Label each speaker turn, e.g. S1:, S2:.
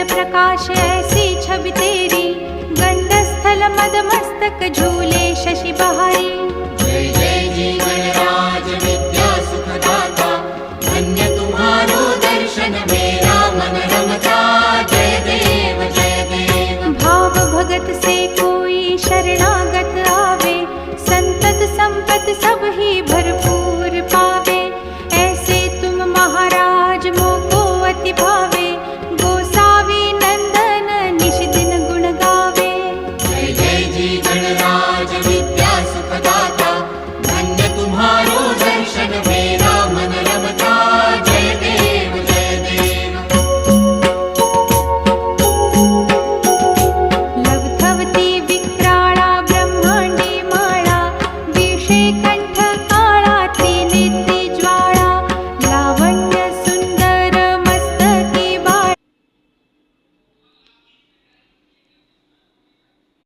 S1: प्रकाश ऐसी छवि तेरी, गंडस्थल मद मस्तक झूले शशि बहारी।
S2: जय जय जी गणराज विद्या सुखदाता, धन्य तुम्हारो दर्शन में